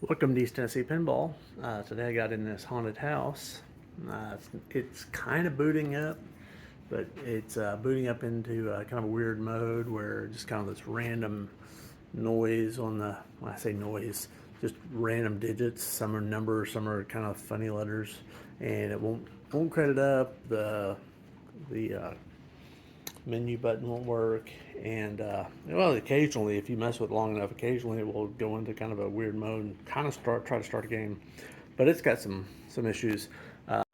Welcome to East Tennessee Pinball. Today I got in this haunted house. It's kind of booting up, but it's booting up into kind of a weird mode where just kind of this random noise on the, when I say noise, just random digits. Some are numbers, some are kind of funny letters, and it won't credit up. The menu button won't work, and well, occasionally, if you mess with it long enough, occasionally it will go into kind of a weird mode and kind of try to start a game, but it's got some issues. I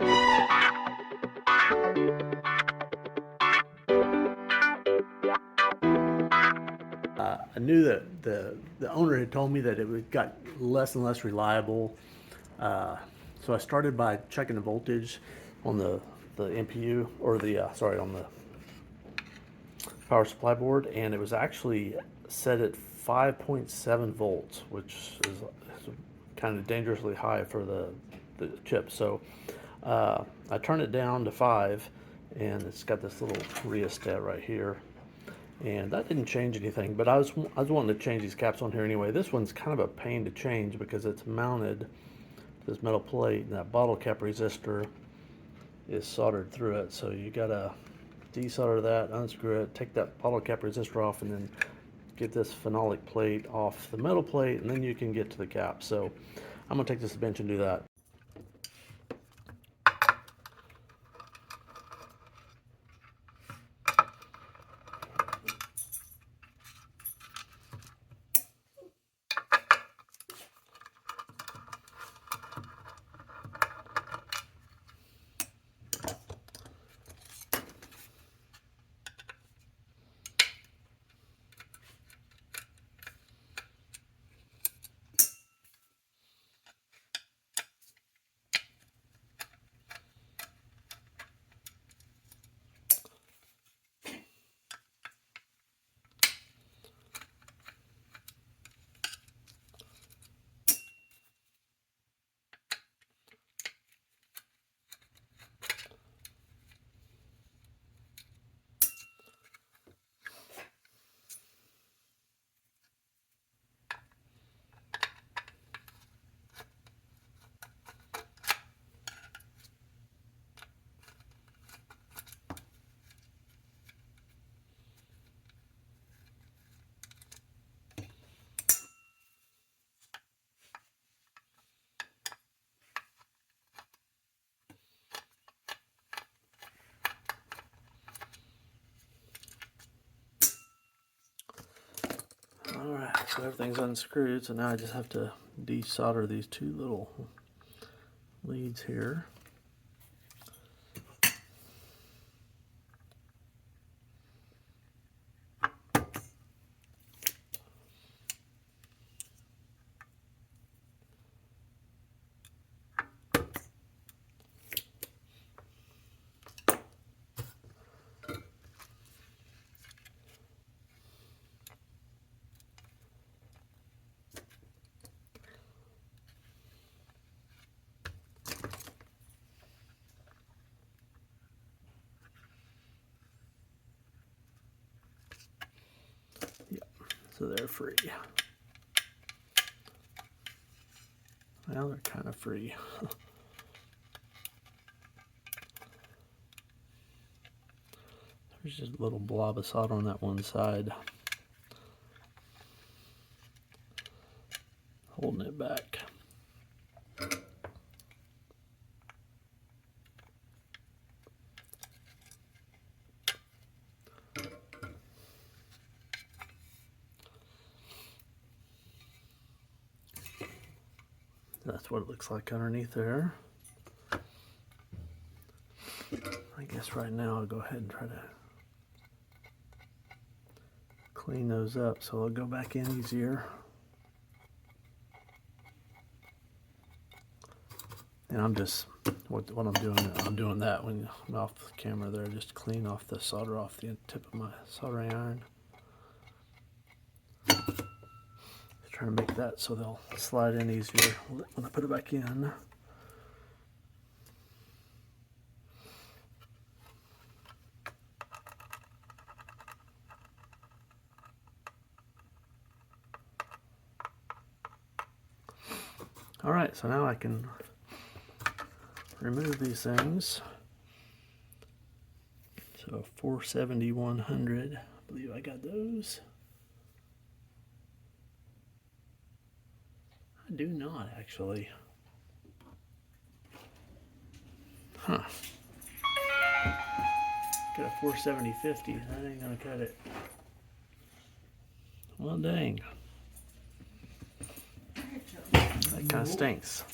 knew that the owner had told me that it got less and less reliable, so I started by checking the voltage on the MPU, or the sorry, on the power supply board, and it was actually set at 5.7 volts, which is kind of dangerously high for the chip. So I turned it down to 5, and it's got this little rheostat right here, and that didn't change anything. But I was wanting to change these caps on here anyway. This one's kind of a pain to change because it's mounted to this metal plate, and that bottle cap resistor is soldered through it. So you gotta desolder that, unscrew it, take that bottle cap resistor off, and then get this phenolic plate off the metal plate, and then you can get to the cap. So I'm gonna take this to the bench and do that. Alright, so everything's unscrewed, so now I just have to desolder these two little leads here. So they're free. Well, they're kind of free. There's just a little blob of solder on that one side, holding it back. That's what it looks like underneath there. I guess right now I'll go ahead and try to clean those up so they'll go back in easier. And I'm just, what I'm doing that when I'm off the camera there, just clean off the solder off the tip of my soldering iron. Trying to make that so they'll slide in easier when I put it back in. All right, so now I can remove these things. So 470, 100, I believe I got those. I do not, actually. Huh. Got a 470, 50. That ain't gonna cut it. Well, dang. That kind of stinks.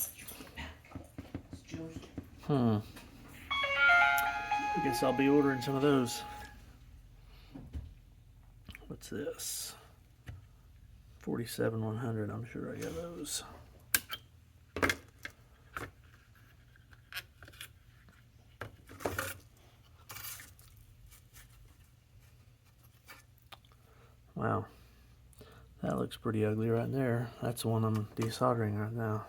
I guess I'll be ordering some of those. What's this? 47, 100. I'm sure I got those. Wow. That looks pretty ugly right there. That's the one I'm desoldering right now.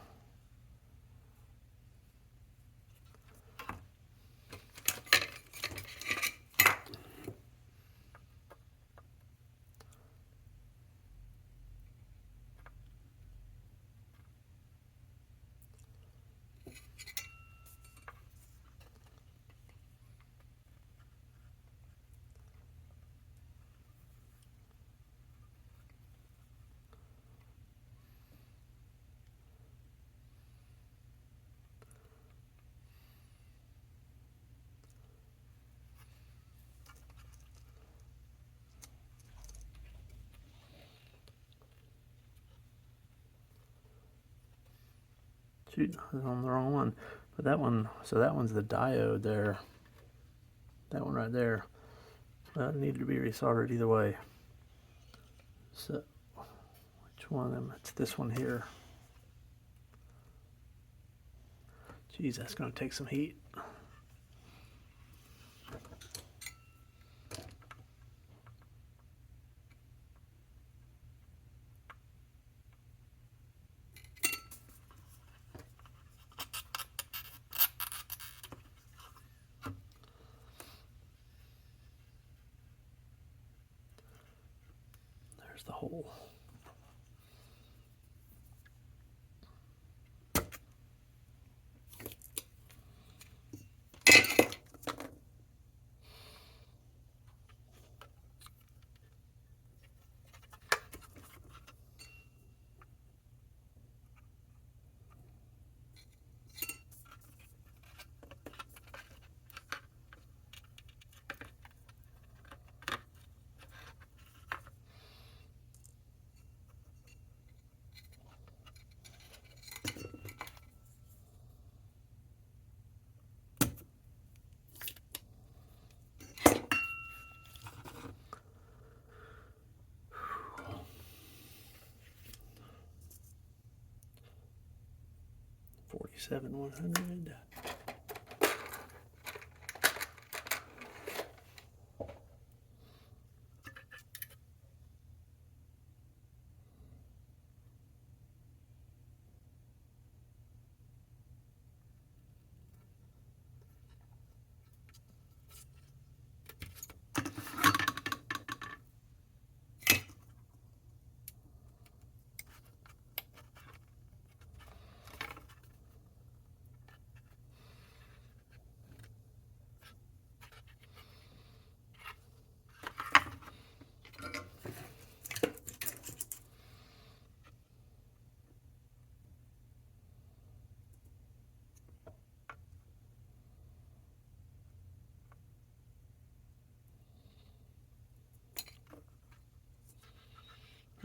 Shoot, I was on the wrong one. But that one, so that one's the diode there. That one right there. That needed to be resoldered either way. So, which one of them? It's this one here. Geez, that's going to take some heat. There's the hole. $47, 100.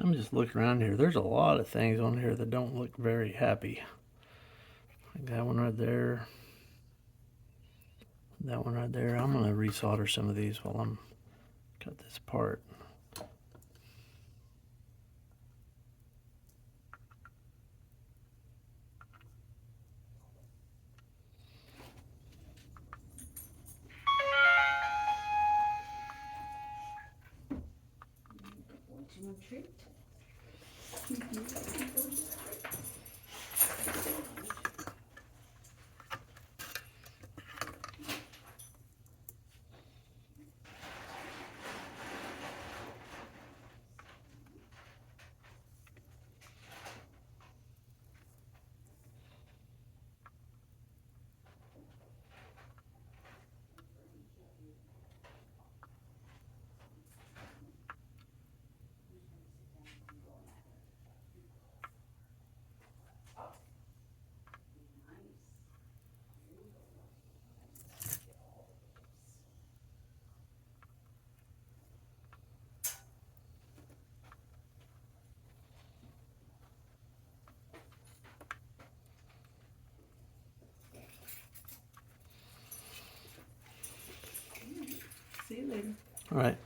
I'm just looking around here. There's a lot of things on here that don't look very happy. Like that one right there. That one right there. I'm going to resolder some of these while I'm cut this apart. All right.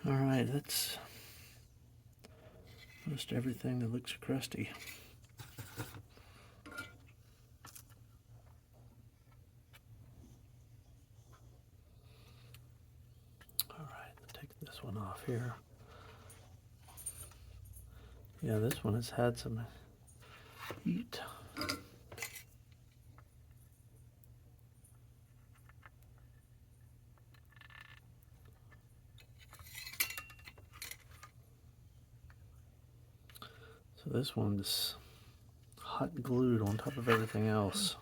All right, that's most everything that looks crusty. All right, take this one off here. Yeah, this one has had some heat. So this one's hot glued on top of everything else.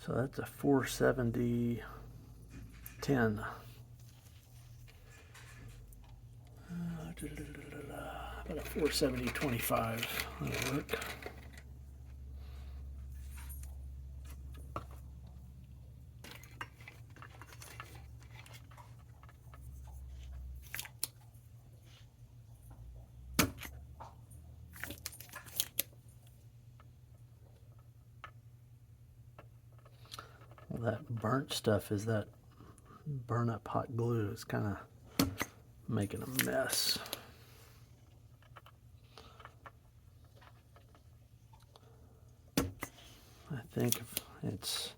So that's a 470 10. About a 470 25. That'll work. Well, that burnt stuff is that burn up hot glue. It's kind of making a mess. I think if it's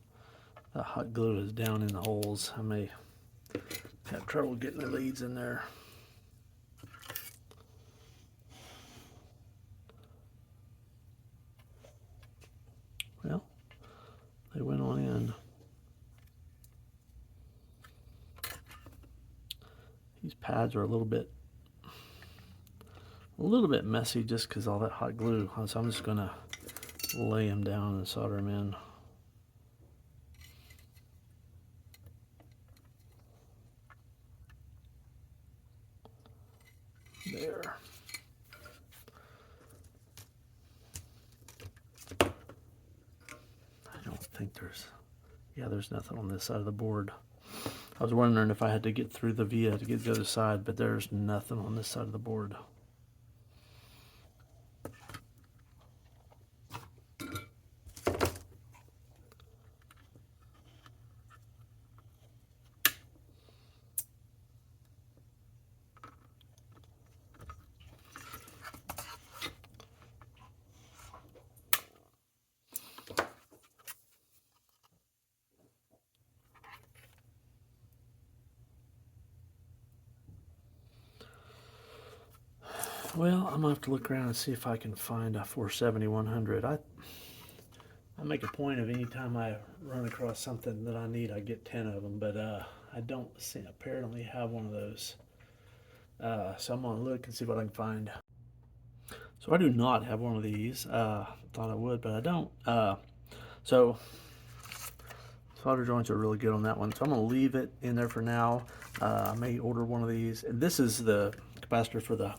the hot glue is down in the holes, I may have trouble getting the leads in there. Well, they went on in. These pads are a little bit messy just because all that hot glue. So I'm just gonna lay them down and solder them in. There. I don't think there's nothing on this side of the board. I was wondering if I had to get through the via to get the other side, but there's nothing on this side of the board. Well, I'm gonna have to look around and see if I can find a 470 100. I make a point of any time I run across something that I need, I get 10 of them, but I don't apparently have one of those. So I'm gonna look and see what I can find. So I do not have one of these. Thought I would, but I don't. So solder joints are really good on that one. So I'm gonna leave it in there for now. I may order one of these. And this is the capacitor for the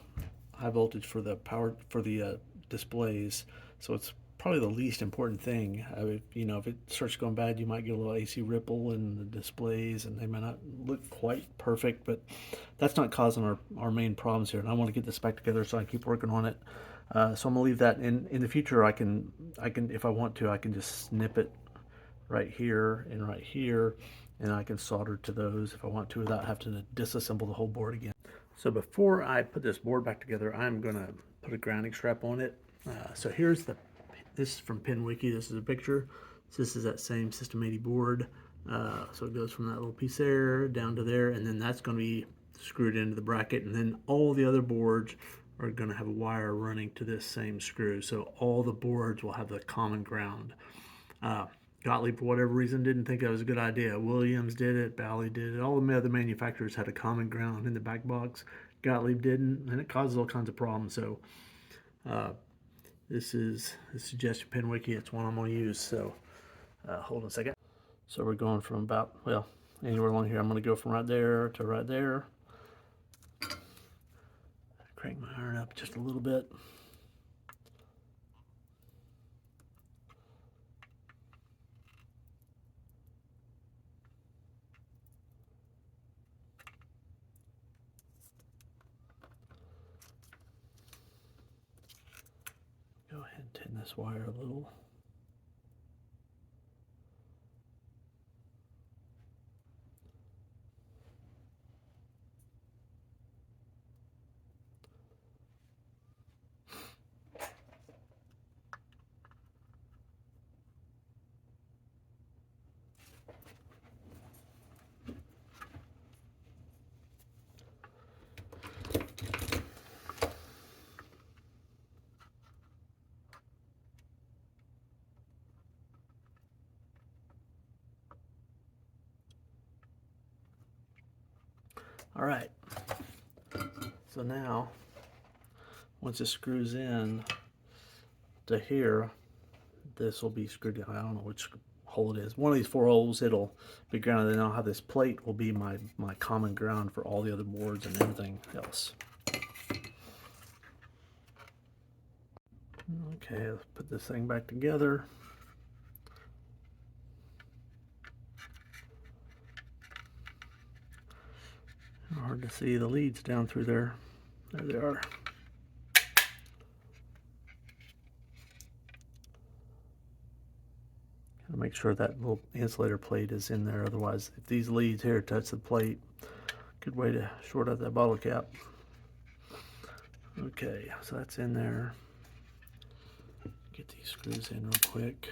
high voltage for the power for the displays. So it's probably the least important thing. If it starts going bad, you might get a little AC ripple in the displays, and they may not look quite perfect. But that's not causing our main problems here. And I want to get this back together so I can keep working on it. So I'm gonna leave that in the future. I can, if I want to, I can just snip it right here and right here, and I can solder to those if I want to without having to disassemble the whole board again. So before I put this board back together, I'm gonna put a grounding strap on it. So here's this is from PinWiki. This is a picture. So this is that same System 80 board. So it goes from that little piece there down to there, and then that's going to be screwed into the bracket, and then all the other boards are going to have a wire running to this same screw. So all the boards will have the common ground. Gottlieb, for whatever reason, didn't think that was a good idea. Williams did it, Bally did it. All the other manufacturers had a common ground in the back box. Gottlieb didn't, and it causes all kinds of problems. So this is the suggestion PinWiki. It's one I'm going to use. So hold on a second. So we're going from about, well, anywhere along here. I'm going to go from right there to right there. Crank my iron up just a little bit. Go ahead and tin this wire a little. All right, so now once it screws in to here, this will be screwed in. I don't know which hole it is. One of these 4 holes, it'll be grounded. Then I'll have this plate will be my common ground for all the other boards and everything else. Okay, let's put this thing back together. Hard to see the leads down through there. There they are. Gotta make sure that little insulator plate is in there. Otherwise, if these leads here touch the plate, good way to short out that bottle cap. Okay, so that's in there. Get these screws in real quick.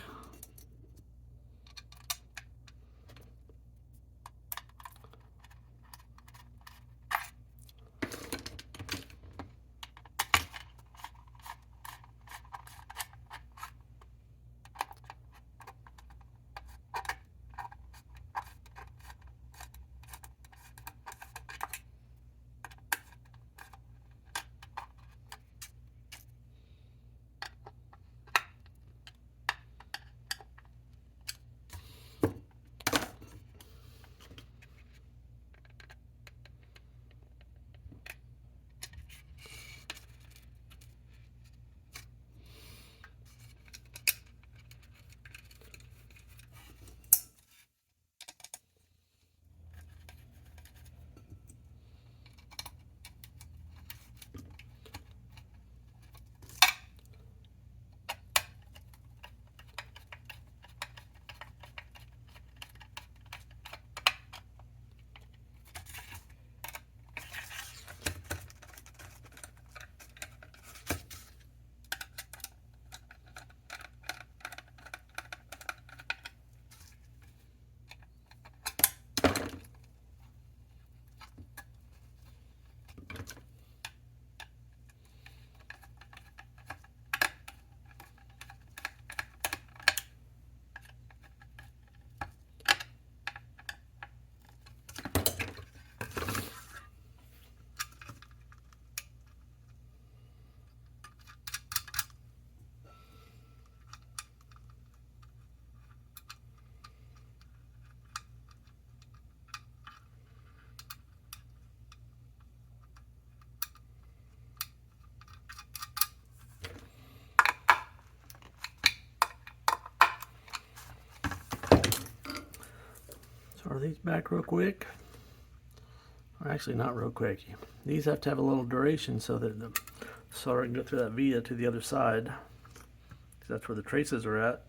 Are these back real quick? Or actually not real quick. These have to have a little duration so that the so I can go through that via to the other side, because that's where the traces are at.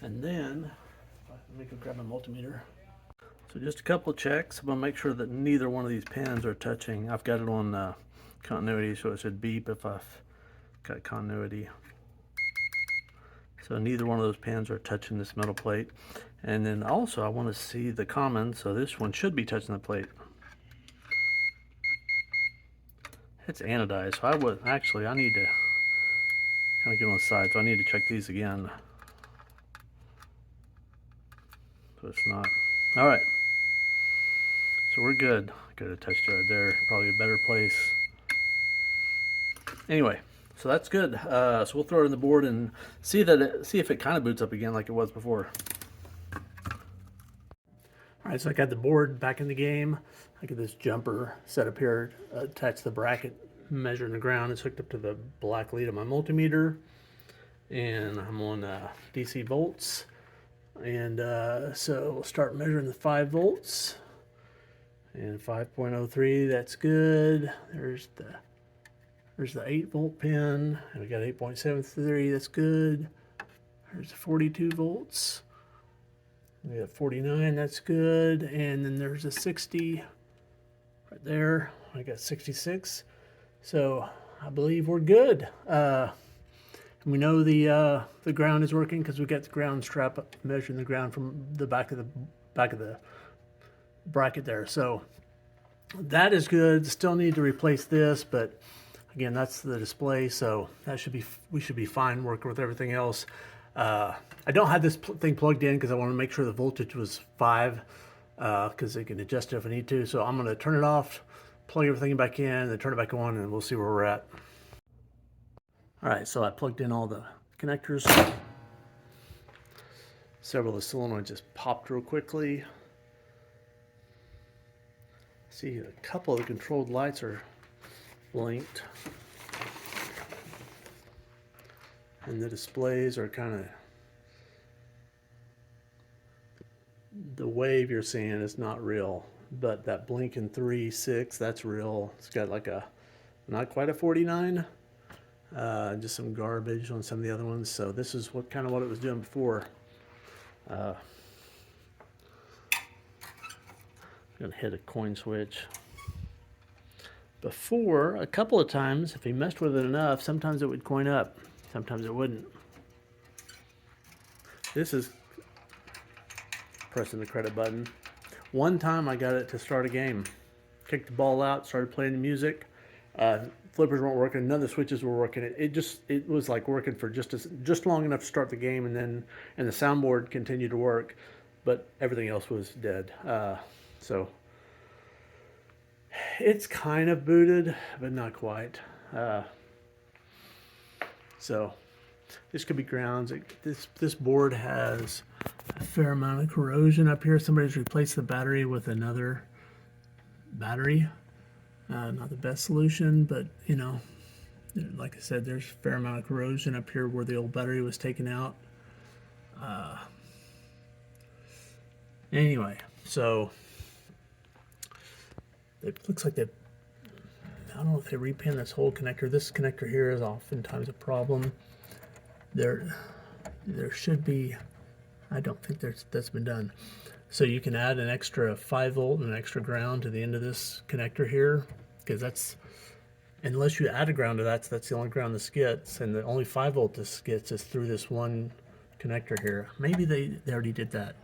And then, let me go grab my multimeter. So just a couple of checks. I'm going to make sure that neither one of these pins are touching. I've got it on continuity, so it should beep if I've got continuity. So neither one of those pins are touching this metal plate. And then also I want to see the common, so this one should be touching the plate. It's anodized, so I need to kind of get on the side, so I need to check these again. So it's not. All right. So we're good. Could have touched it right there. Probably a better place. Anyway, so that's good. So we'll throw it in the board and see if it kind of boots up again like it was before. All right, so I got the board back in the game. I got this jumper set up here, attached to the bracket, measuring the ground. It's hooked up to the black lead of my multimeter, and I'm on DC volts. And so we'll start measuring the 5 volts. And 5.03, that's good. There's the 8 volt pin. And we got 8.73, that's good. There's the 42 volts. We got 49, that's good. And then there's a 60 right there. I got 66. So I believe we're good. We know the ground is working because we got the ground strap up, measuring the ground from the back of the bracket there. So that is good. Still need to replace this, but again, that's the display, so we should be fine working with everything else. I don't have this thing plugged in because I want to make sure the voltage was 5, because I can adjust it if I need to. So I'm going to turn it off, plug everything back in, and then turn it back on, and we'll see where we're at. All right, so I plugged in all the connectors. Several of the solenoids just popped real quickly. See, a couple of the controlled lights are blinked. And the displays are kind of, the wave you're seeing is not real, but that blinking 3, 6, that's real. It's got like a, not quite a 49, just some garbage on some of the other ones. So this is what it was doing before. I'm gonna hit a coin switch. Before, a couple of times, if he messed with it enough, sometimes it would coin up, sometimes it wouldn't. This is pressing the credit button. One time I got it to start a game. Kicked the ball out, started playing the music. Flippers weren't working, none of the switches were working. It was like working for just long enough to start the game, and the soundboard continued to work, but everything else was dead. So it's kind of booted, but not quite. So this could be grounds. This board has a fair amount of corrosion up here. Somebody's replaced the battery with another battery. Not the best solution, but you know, like I said, there's a fair amount of corrosion up here where the old battery was taken out. Anyway, so it looks like I don't know if they repinned this whole connector. This connector here is oftentimes a problem. There should be, I don't think that's been done. So you can add an extra 5 volt and an extra ground to the end of this connector here, because that's, unless you add a ground to that, so that's the only ground this gets, and the only 5 volt this gets is through this one connector here. Maybe they already did that.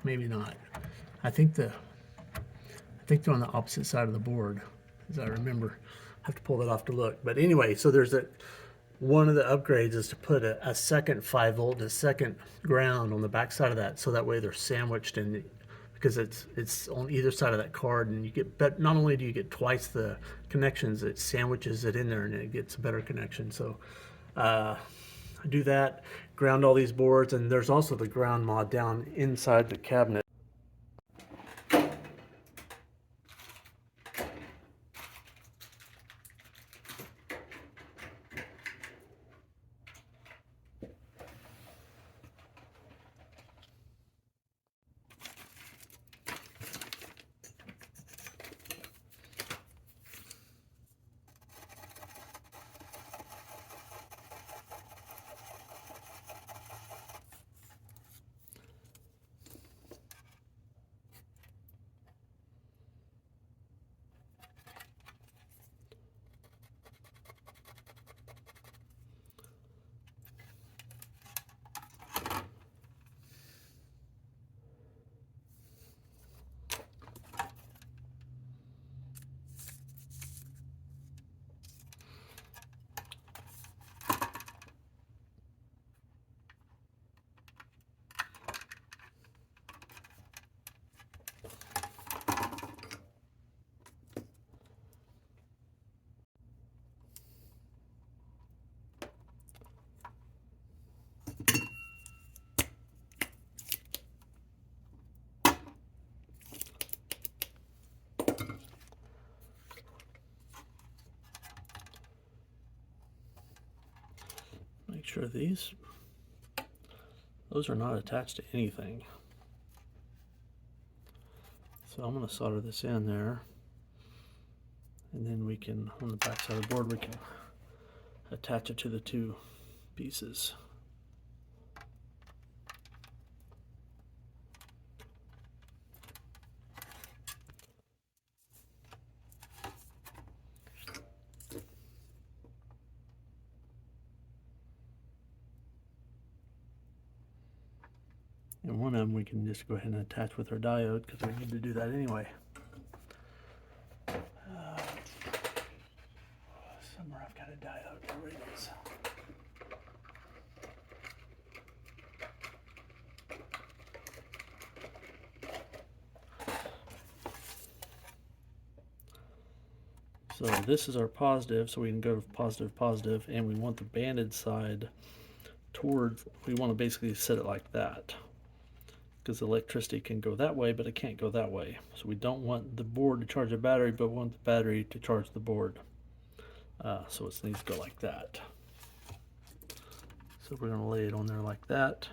Maybe not. I think they're on the opposite side of the board, as I remember. I have to pull that off to look. But anyway, so there's one of the upgrades is to put a second 5 volt and a second ground on the back side of that, so that way they're sandwiched in, because it's on either side of that card, and you get, but not only do you get twice the connections, it sandwiches it in there and it gets a better connection. So I do that, ground all these boards, and there's also the ground mod down inside the cabinet. sure those are not attached to anything. So I'm going to solder this in there, and then we can, on the back side of the board, we can attach it to the two pieces. And one of them we can just go ahead and attach with our diode, because we need to do that anyway. Somewhere I've got a diode. There it is. So this is our positive, so we can go to positive, positive, and we want the banded side towards, we want to basically set it like that, because electricity can go that way, but it can't go that way. So we don't want the board to charge a battery, but we want the battery to charge the board. So it needs to go like that. So we're going to lay it on there like that.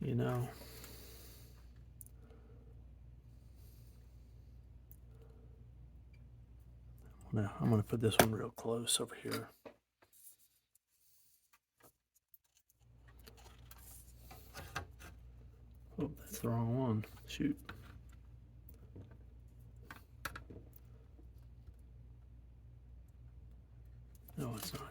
You know, now I'm going to put this one real close over here. Oh, that's the wrong one. Shoot. No, it's not.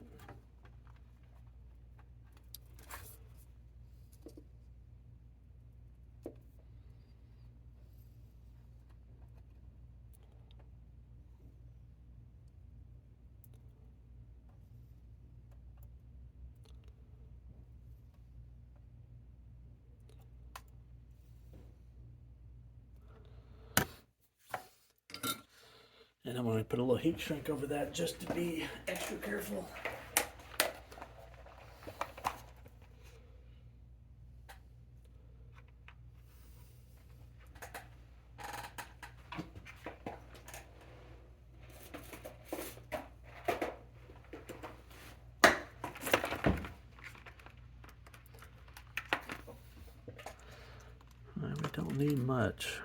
And I'm going to put a little heat shrink over that just to be extra careful. We don't need much.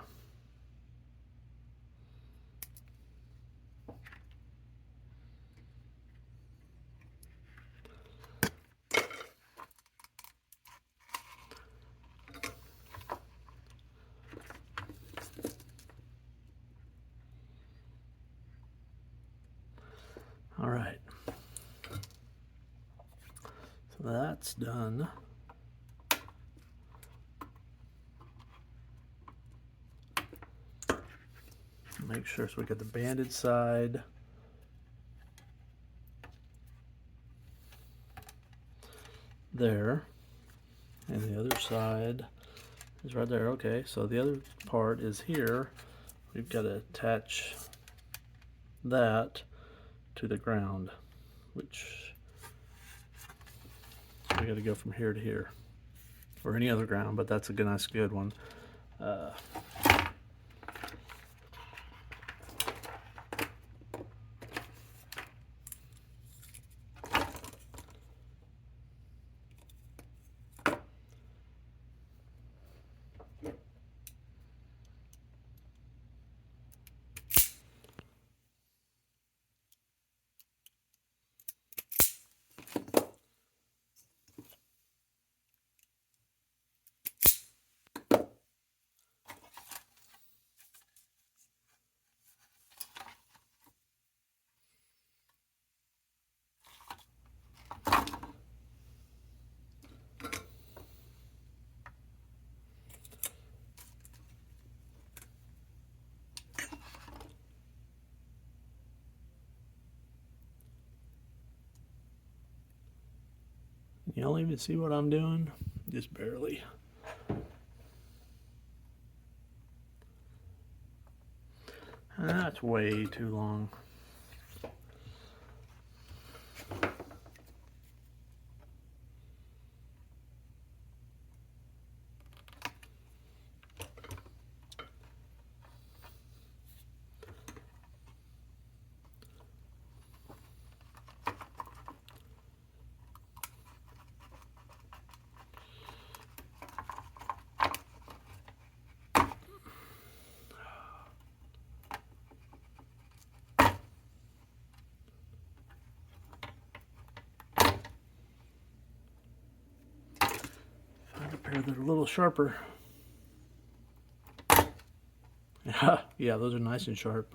All right, so that's done. Make sure, so we got the banded side. There, and the other side is right there. Okay, so the other part is here. We've got to attach that to the ground, which we got to go from here to here, or any other ground, but that's a good, nice, good one. Y'all even see what I'm doing? Just barely. That's way too long. where they're a little sharper. Yeah, those are nice and sharp.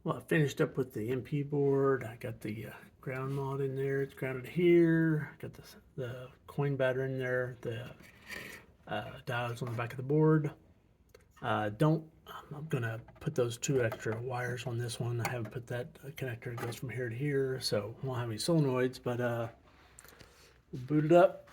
Well, I finished up with the MP board. I got the ground mod in there. It's grounded here. Got the coin battery in there. The diodes on the back of the board. I'm gonna put those 2 extra wires on this one. I haven't put that connector. It goes from here to here, so won't have any solenoids. But we'll boot it up.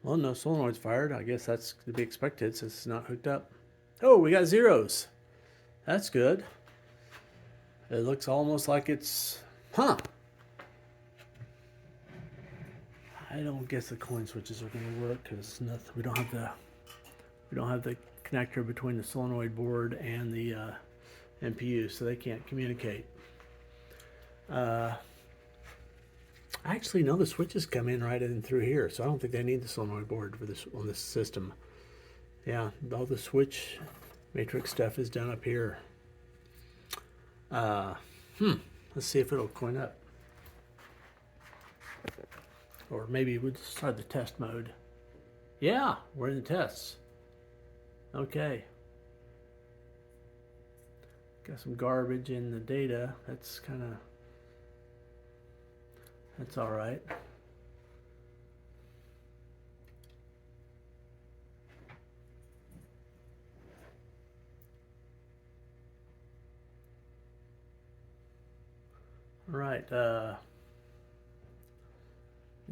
Well, no solenoids fired. I guess that's to be expected since it's not hooked up. Oh, we got zeros. That's good. It looks almost like it's, I don't guess the coin switches are going to work because we don't have the connector between the solenoid board and the MPU, so they can't communicate. Actually, no, the switches come in right in through here, so I don't think they need the solenoid board for this on this system. Yeah, all the switch matrix stuff is done up here. Let's see if it'll coin up. Or maybe we'll just start the test mode. Yeah, we're in the tests. Okay. Got some garbage in the data. That's all right. All right,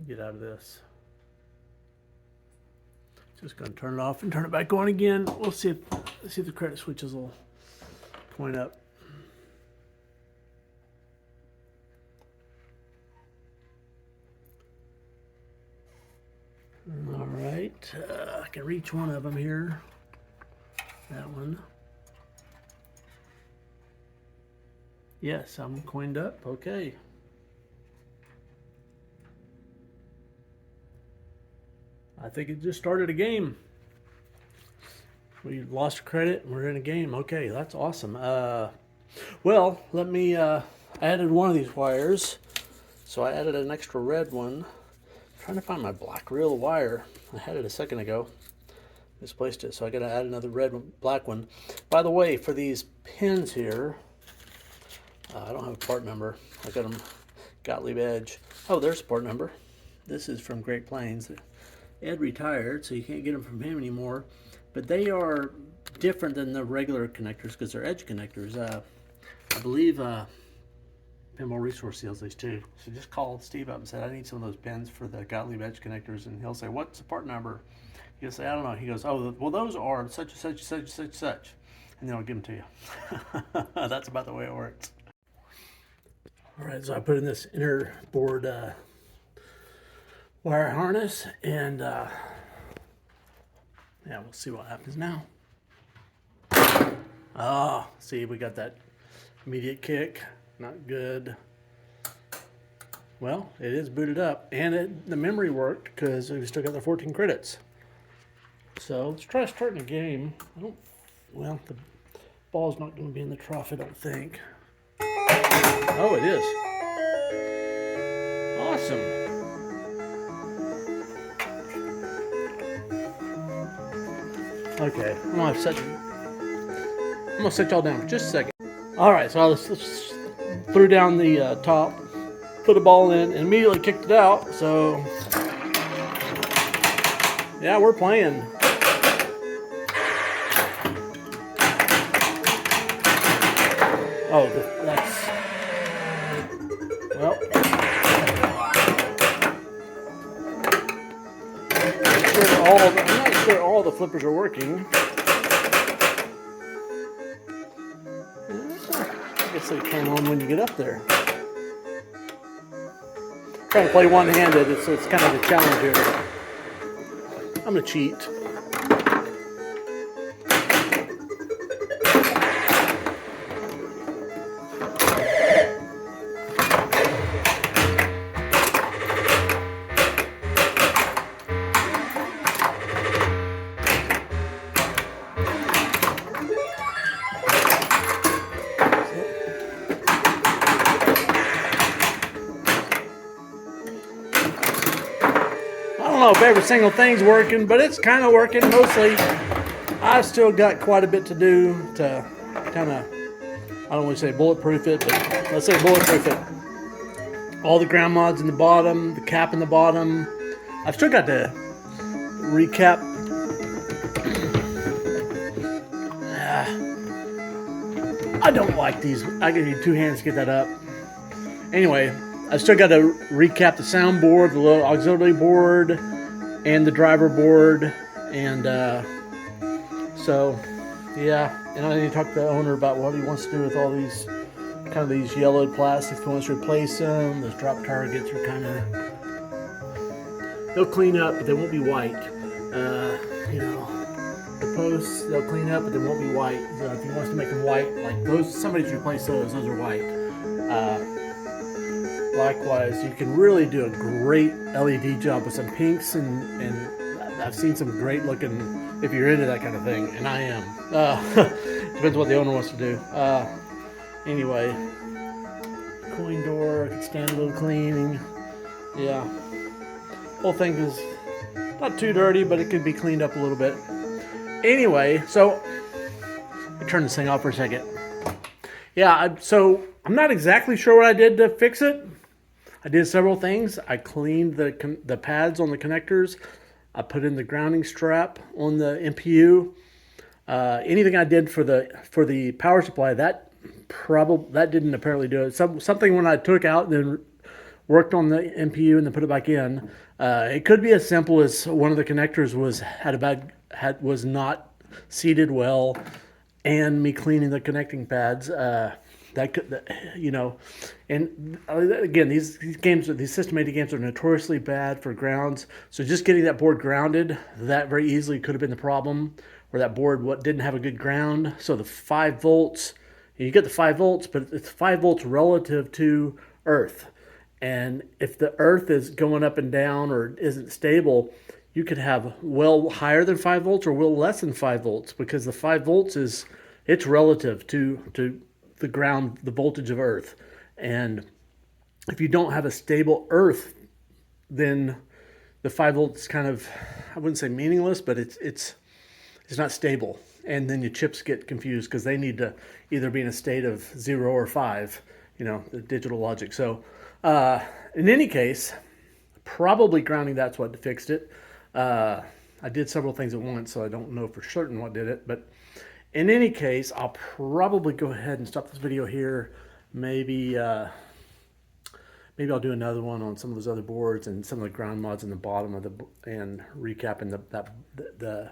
get out of this. Just gonna turn it off and turn it back on again. We'll see if the credit switches will point up. All right, I can reach one of them here. That one. Yes, I'm coined up. Okay. I think it just started a game. We lost credit and we're in a game. Okay, that's awesome. Well, let me, I added one of these wires. So I added an extra red one. I'm trying to find my black reel wire. I had it a second ago. Misplaced it, so I gotta add another black one. By the way, for these pins here, I don't have a part number. I got them Gottlieb Edge. Oh, there's a part number. This is from Great Plains. Ed retired, so you can't get them from him anymore. But they are different than the regular connectors because they're edge connectors. I believe Pinball Resource sells these too. So just call Steve up and say, I need some of those pins for the Gottlieb Edge connectors. And he'll say, what's the part number? He'll say, I don't know. He goes, oh, well, those are such and such, such, such, such. And then I'll give them to you. That's about the way it works. All right, so I put in this inner board wire harness, and yeah, we'll see what happens now. Oh, see, we got that immediate kick. Not good. Well, it is booted up, and the memory worked because we still got the 14 credits. So let's try starting a game. Well, the ball's not going to be in the trough, I don't think. Oh, it is. Awesome. Okay, I'm gonna set y'all down for just a second. All right, so I just threw down the top, put a ball in, and immediately kicked it out. So yeah, we're playing. Oh, that's, well, I'm not sure all the flippers are working. I guess they turn on when you get up there. trying to play one-handed, so it's kind of a challenge here. I'm gonna cheat. I don't know if every single thing's working, but it's kind of working mostly. I've still got quite a bit to do to kind of, I don't want to say bulletproof it, but let's say bulletproof it. All the ground mods in the bottom, the cap in the bottom. I've still got to recap. I don't like these. I gotta need 2 hands to get that up. Anyway, I still got to recap the soundboard, the little auxiliary board, and the driver board, and so yeah. And I need to talk to the owner about what he wants to do with all these kind of these yellowed plastics. If he wants to replace them, those drop targets are kind of, they'll clean up, but they won't be white. You know, the posts they'll clean up, but they won't be white. So if he wants to make them white, like those, somebody's replaced those are white. Likewise, you can really do a great LED job with some pinks, and I've seen some great looking, if you're into that kind of thing, and I am. Depends what the owner wants to do. Anyway, coin door could stand a little cleaning. Yeah, whole thing is not too dirty, but it could be cleaned up a little bit. Anyway, so let me turn this thing off for a second. Yeah, so I'm not exactly sure what I did to fix it. I did several things. I cleaned the pads on the connectors. I put in the grounding strap on the MPU. Anything I did for the power supply, that didn't apparently do it. Something when I took out and then worked on the MPU and then put it back in. It could be as simple as one of the connectors was not seated well, and me cleaning the connecting pads. That could, you know, and again, these System 80 games are notoriously bad for grounds. So just getting that board grounded, that very easily could have been the problem, where that board didn't have a good ground. So the 5 volts, you get the 5 volts, but it's 5 volts relative to earth. And if the earth is going up and down or isn't stable, you could have well higher than 5 volts or well less than 5 volts, because the 5 volts it's relative to the ground, the voltage of earth. And if you don't have a stable earth, then the 5 volts kind of, I wouldn't say meaningless, but it's not stable. And then your chips get confused because they need to either be in a state of 0 or 5, you know, the digital logic. So in any case, probably grounding, that's what fixed it. I did several things at once, so I don't know for certain what did it, but in any case, I'll probably go ahead and stop this video here. Maybe I'll do another one on some of those other boards and some of the ground mods in the bottom of and recapping the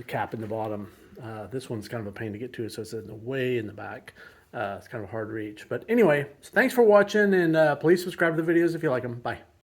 cap in the bottom. This one's kind of a pain to get to, so it's way in the back. It's kind of hard to reach. But anyway, so thanks for watching, and please subscribe to the videos if you like them. Bye.